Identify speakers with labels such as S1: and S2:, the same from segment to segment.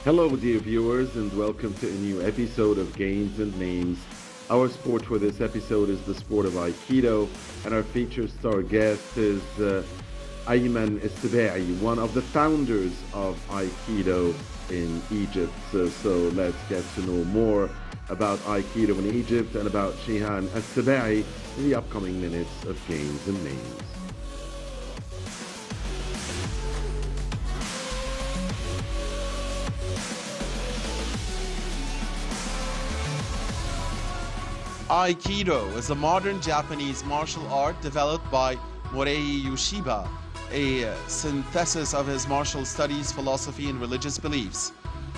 S1: Hello, dear viewers, and welcome to a new episode of Games and Names. Our sport for this episode is the sport of Aikido, and our featured star guest is Ayman Essabai, one of the founders of Aikido in Egypt. So let's get to know more about Aikido in Egypt and about Shihan Essabai in the upcoming minutes of Games and Names.
S2: Aikido is a modern Japanese martial art developed by Morei Yoshiba, a synthesis of his martial studies, philosophy, and religious beliefs.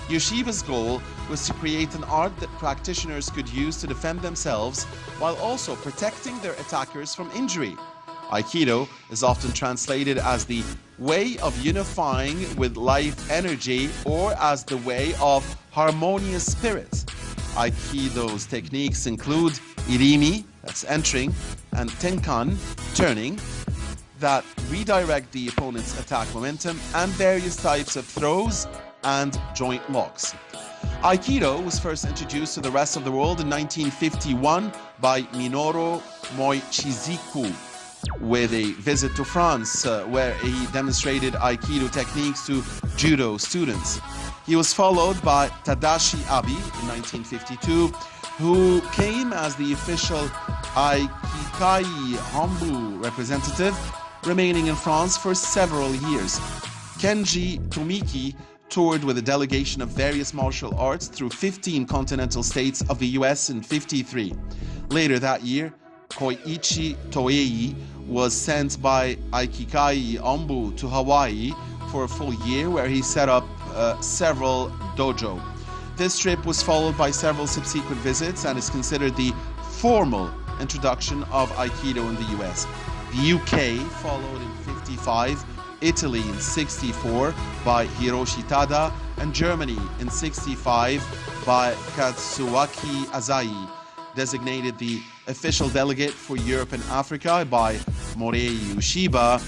S2: Yoshiba's goal was to create an art that practitioners could use to defend themselves while also protecting their attackers from injury. Aikido is often translated as the way of unifying with life energy or as the way of harmonious spirit. Aikido's techniques include irimi, that's entering, and tenkan, turning, that redirect the opponent's attack momentum, and various types of throws and joint locks. Aikido was first introduced to the rest of the world in 1951 by Minoru Moichizuki with a visit to France where he demonstrated Aikido techniques to judo students. He was followed by Tadashi Abe in 1952, who came as the official Aikikai Hombu representative, remaining in France for several years. Kenji Tomiki toured with a delegation of various martial arts through 15 continental states of the US in 1953. Later that year, Koichi Toei was sent by Aikikai Hombu to Hawaii for a full year, where he set up several dojo. This trip was followed by several subsequent visits and is considered the formal introduction of Aikido in the US. The UK followed in 55, Italy in 64 by Hiroshi Tada, and Germany in 65 by Katsuaki Azai. Designated the official delegate for Europe and Africa by Morei Yoshiba,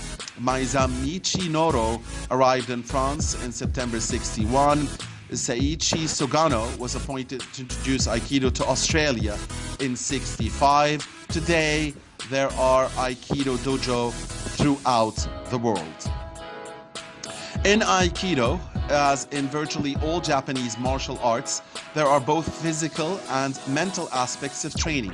S2: Maizamichi Noro arrived in France in September 61. Seiichi Sugano was appointed to introduce Aikido to Australia in 65. Today, there are Aikido dojo throughout the world. In Aikido, as in virtually all Japanese martial arts, there are both physical and mental aspects of training.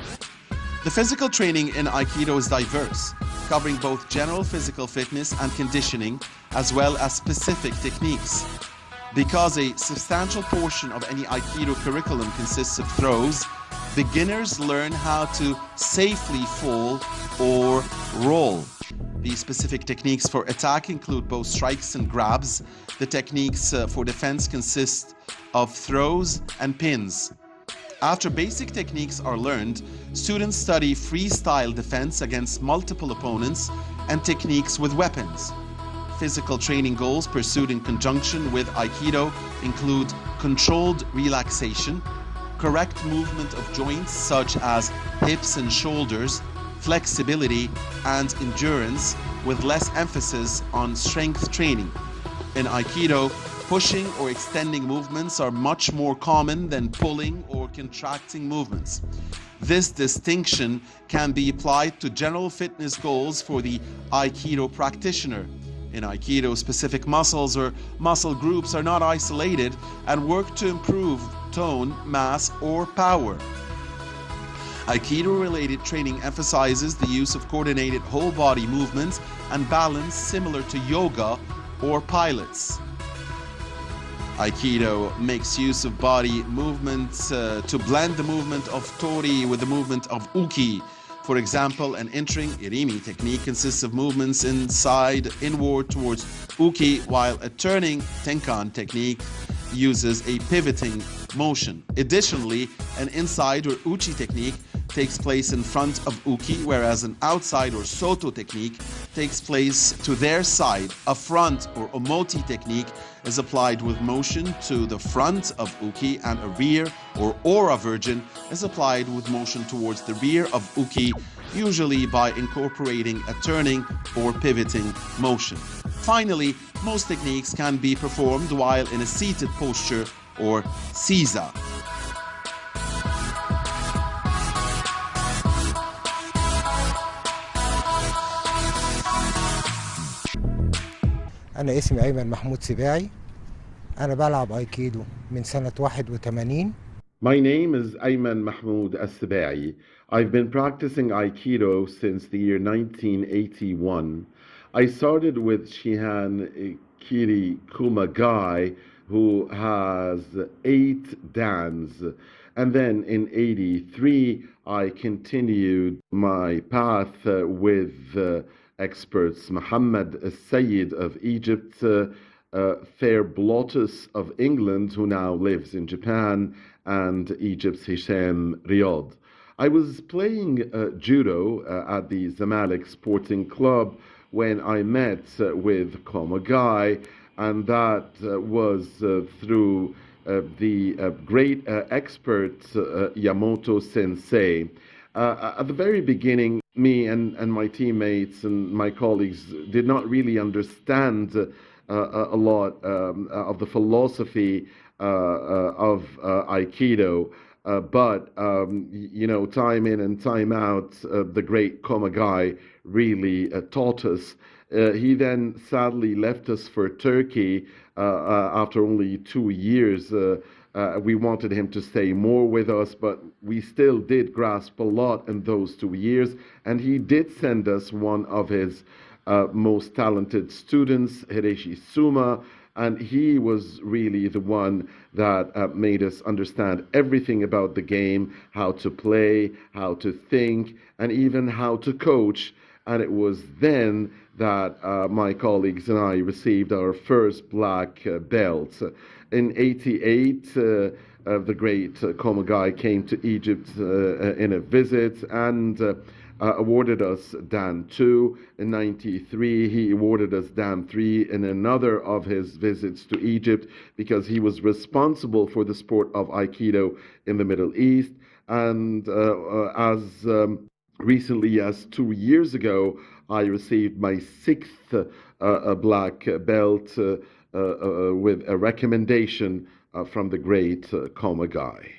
S2: The physical training in Aikido is diverse, covering both general physical fitness and conditioning, as well as specific techniques. Because a substantial portion of any Aikido curriculum consists of throws, beginners learn how to safely fall or roll. The specific techniques for attack include both strikes and grabs. The techniques for defense consist of throws and pins. After basic techniques are learned, students study freestyle defense against multiple opponents and techniques with weapons. Physical training goals pursued in conjunction with Aikido include controlled relaxation, correct movement of joints such as hips and shoulders, flexibility, and endurance, with less emphasis on strength training. In Aikido, pushing or extending movements are much more common than pulling or contracting movements. This distinction can be applied to general fitness goals for the Aikido practitioner. In Aikido, specific muscles or muscle groups are not isolated and work to improve tone, mass, or power. Aikido-related training emphasizes the use of coordinated whole-body movements and balance similar to yoga or pilates. Aikido makes use of body movements to blend the movement of tori with the movement of uki. For example, an entering irimi technique consists of movements inside, inward towards uki, while a turning tenkan technique uses a pivoting motion. Additionally, an inside or uchi technique takes place in front of uki, whereas an outside or soto technique takes place to their side. A front or omoti technique is applied with motion to the front of uki, and a rear or ora virgin is applied with motion towards the rear of uki, usually by incorporating a turning or pivoting motion. Finally, Most techniques can be performed while in a seated posture or سيزا.
S3: أنا اسمي أيمن محمود سباعي. أنا بلعب أيكيدو من سنة 81.
S1: My name is Ayman Mahmoud As-Sabai. I've been practicing Aikido since the year 1981. I started with Shihan Kiri Kumagai, who has 8 dans. And then in 83, I continued my path with experts Muhammad Sayyid of Egypt, Fair Blottus of England, who now lives in Japan, and Egypt's Hisham Riyadh. I was playing judo at the Zamalek Sporting Club when I met with Komagai, and that was through the great expert Yamoto Sensei. At the very beginning, me and my teammates and my colleagues did not really understand a lot of the philosophy of Aikido. But you know, time in and time out, the great Komagai really taught us. He then sadly left us for Turkey after only 2 years. We wanted him to stay more with us, but we still did grasp a lot in those 2 years. And he did send us one of his most talented students, Hideshi Suma, and he was really the one that made us understand everything about the game, how to play, how to think, and even how to coach. And it was then that my colleagues and I received our first black belts. In 88, the great Komagai came to Egypt in a visit and awarded us Dan 2. In 93, he awarded us Dan 3 in another of his visits to Egypt because he was responsible for the sport of Aikido in the Middle East. And as recently as 2 years ago, I received my sixth black belt with a recommendation from the great Komagai.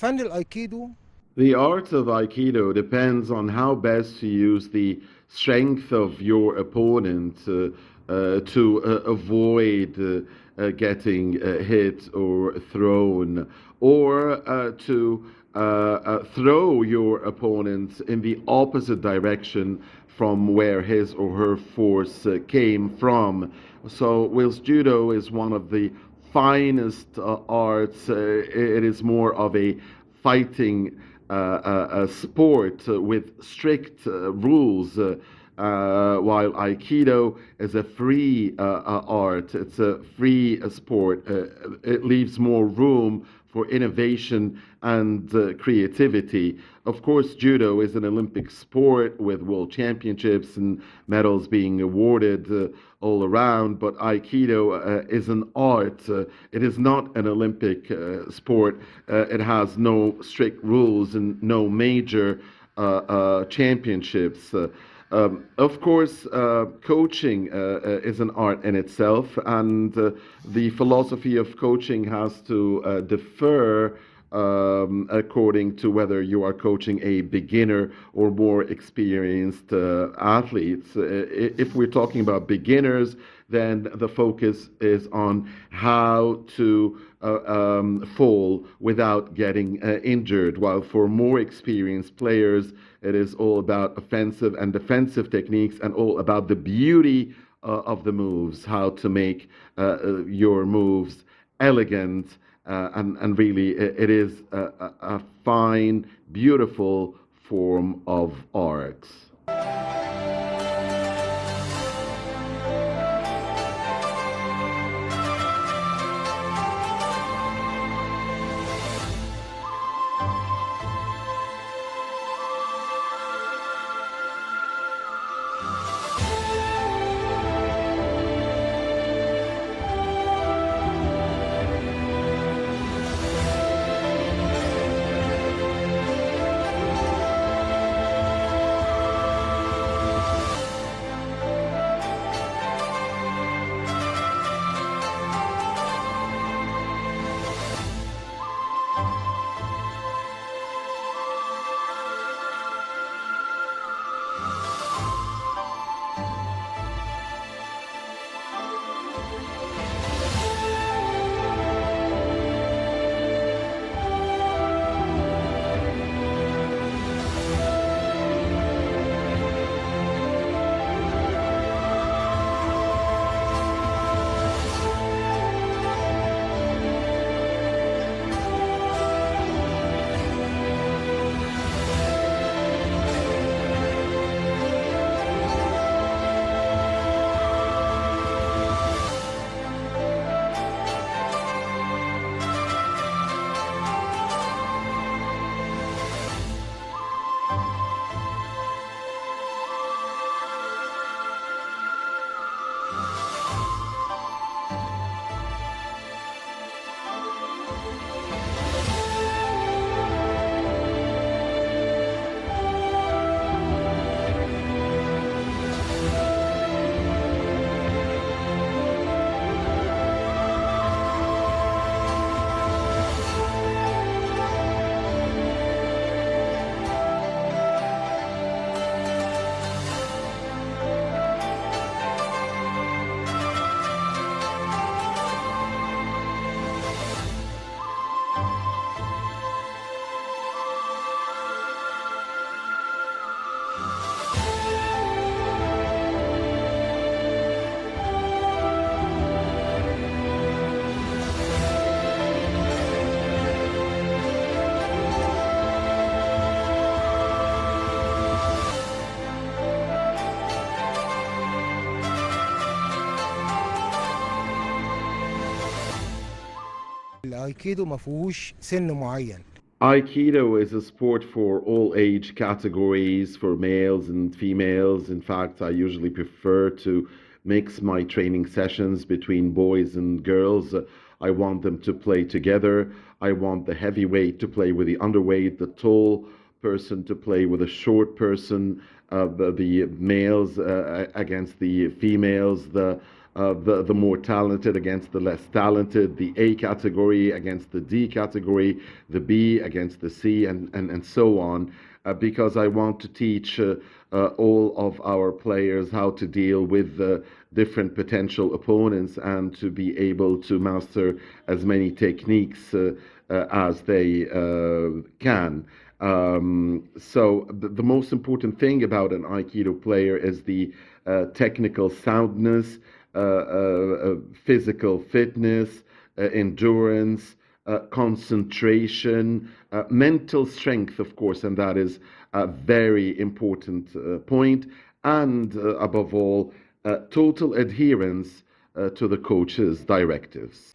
S3: فن الايكيدو
S1: The art of Aikido depends on how best to use the strength of your opponent to avoid getting hit or thrown, or to throw your opponent in the opposite direction from where his or her force came from. So, whilst judo is one of the finest arts, it is more of a fighting a sport with strict rules, while Aikido is a free art. It's a free sport. It leaves more room for innovation and creativity. Of course, judo is an Olympic sport with world championships and medals being awarded all around, but Aikido is an art. It is not an Olympic sport. It has no strict rules and no major championships. Of course, coaching is an art in itself, and the philosophy of coaching has to differ according to whether you are coaching a beginner or more experienced athletes. If we're talking about beginners, then the focus is on how to fall without getting injured, while for more experienced players, it is all about offensive and defensive techniques and all about the beauty of the moves, how to make your moves elegant. And really, it is a fine, beautiful form of art.
S3: الايكيدو ما فيهوش سن معين.
S1: Aikido is a sport for all age categories, for males and females. In fact, I usually prefer to mix my training sessions between boys and girls. I want them to play together. I want the heavyweight to play with the underweight, the tall person to play with a short person, the males against the females, the the more talented against the less talented, the A category against the D category, the B against the C, and so on, because I want to teach all of our players how to deal with different potential opponents and to be able to master as many techniques as they can. So the most important thing about an Aikido player is the technical soundness, physical fitness, endurance, concentration, mental strength, of course, and that is a very important point, and above all, total adherence to the coach's directives.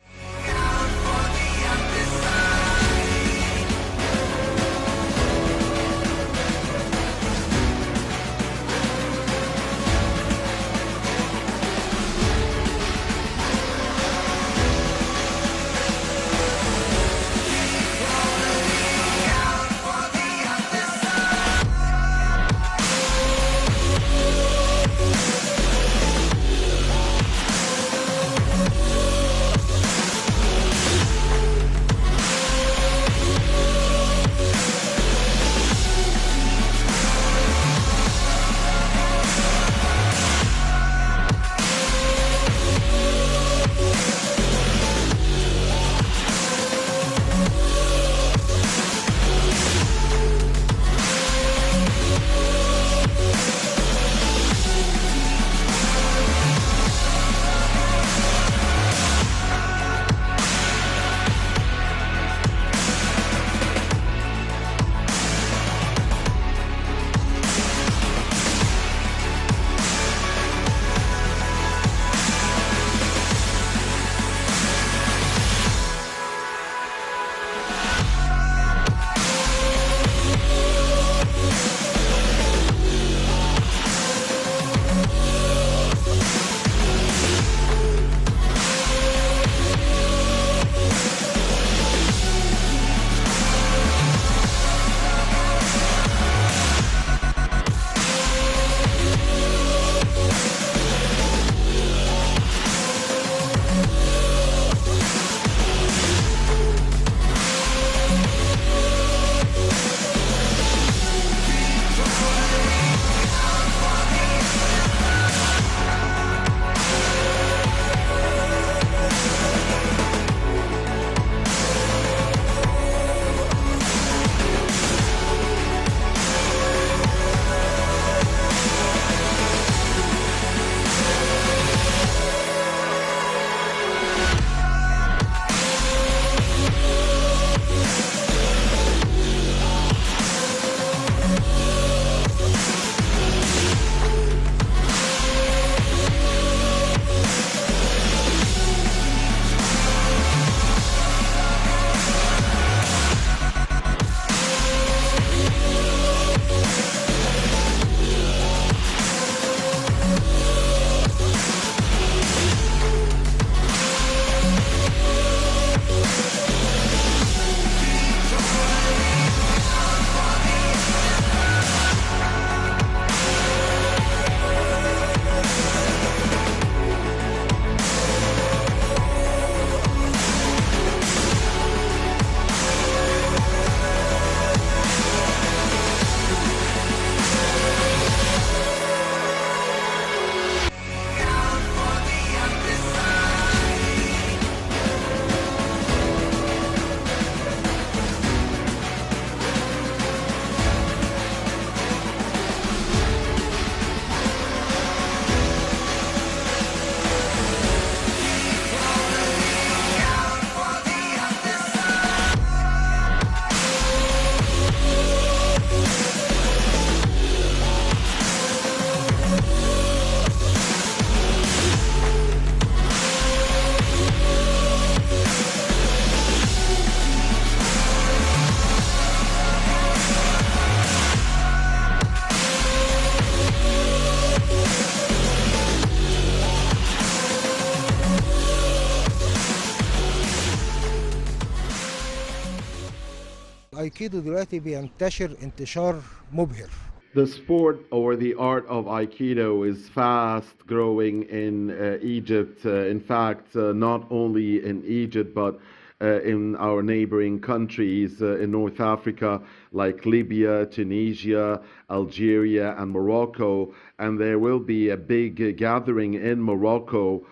S3: الايكيدو دلوقتي بينتشر انتشار مبهر.
S1: The sport or the art of Aikido is fast growing in Egypt. In fact, not only in Egypt, but in our neighboring countries in North Africa, like Libya, Tunisia, Algeria, and Morocco. And there will be a big gathering in Morocco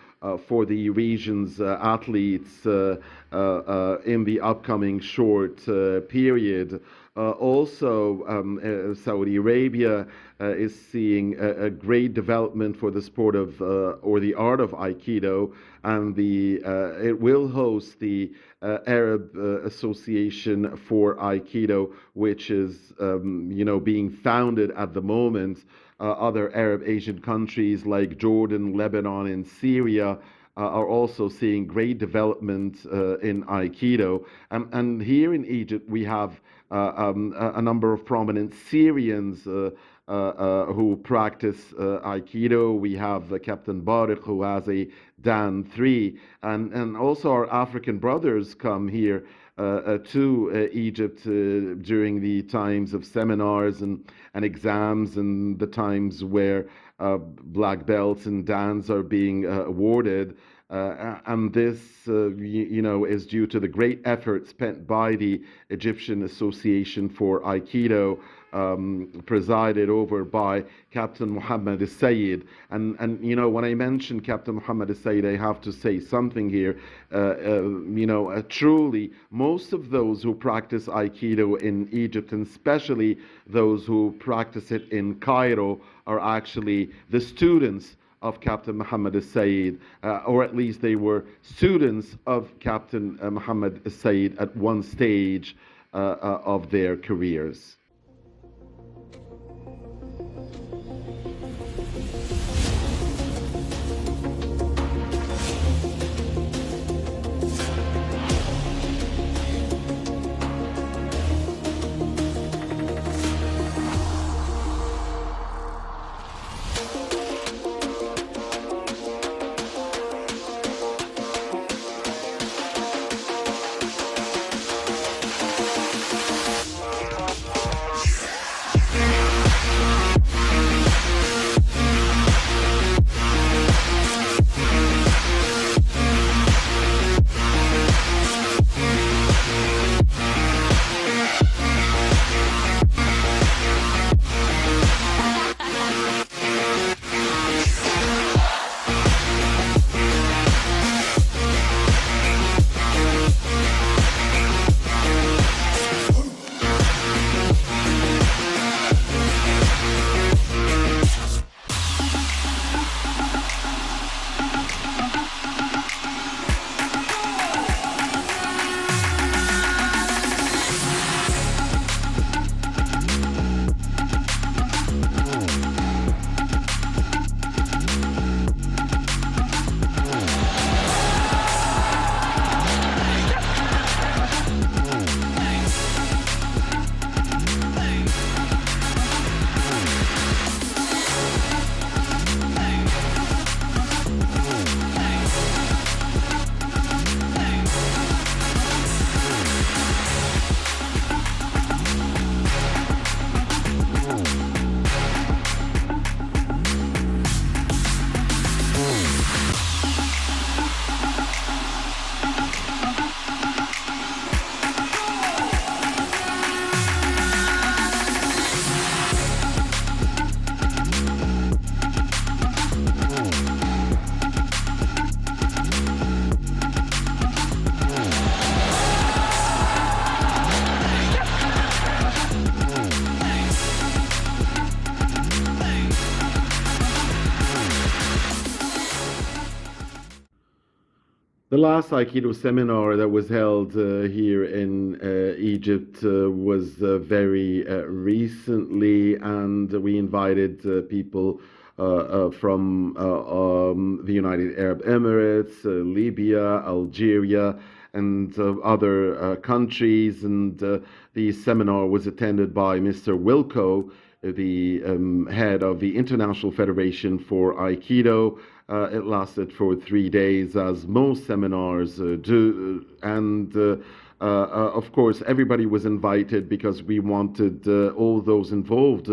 S1: for the region's athletes in the upcoming short period. Also, Saudi Arabia is seeing great development for the sport of or the art of Aikido, and it will host the Arab Association for Aikido, which is being founded at the moment. Other Arab Asian countries like Jordan, Lebanon, and Syria are also seeing great development in Aikido. And here in Egypt, we have a number of prominent Syrians who practice Aikido. We have Captain Barik, who has a Dan 3. And also our African brothers come here to Egypt during the times of seminars and exams, and the times where black belts and dans are being awarded. And this, is due to the great effort spent by the Egyptian Association for Aikido, presided over by Captain Muhammad Sayyid. And when I mention Captain Muhammad Sayyid, I have to say something here. Truly, most of those who practice Aikido in Egypt, and especially those who practice it in Cairo, are actually the students of Captain Muhammad Sayyid, or at least they were students of Captain Muhammad Sayyid at one stage of their careers. The last Aikido seminar that was held here in Egypt was very recently, and we invited people from the United Arab Emirates, Libya, Algeria, and other countries. And the seminar was attended by Mr. Wilco, the head of the International Federation for Aikido. It lasted for 3 days, as most seminars do, and Of course, everybody was invited because we wanted all those involved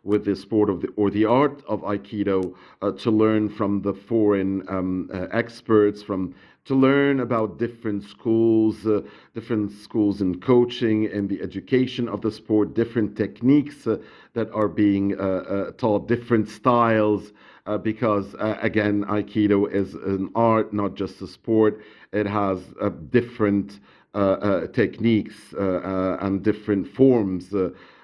S1: with the sport of or the art of Aikido to learn from the foreign experts, to learn about different schools in coaching and the education of the sport, different techniques that are being taught, different styles. Because again, Aikido is an art, not just a sport. It has different techniques and different forms.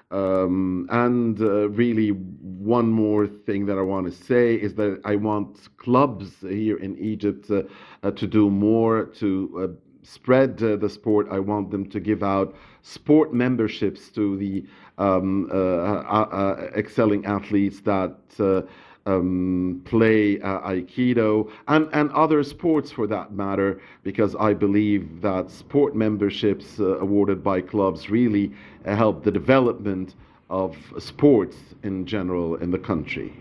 S1: And really, one more thing that I want to say is that I want clubs here in Egypt to do more to spread the sport. I want them to give out sport memberships to the excelling athletes that play Aikido and other sports for that matter, because I believe that sport memberships awarded by clubs really help the development of sports in general in the country.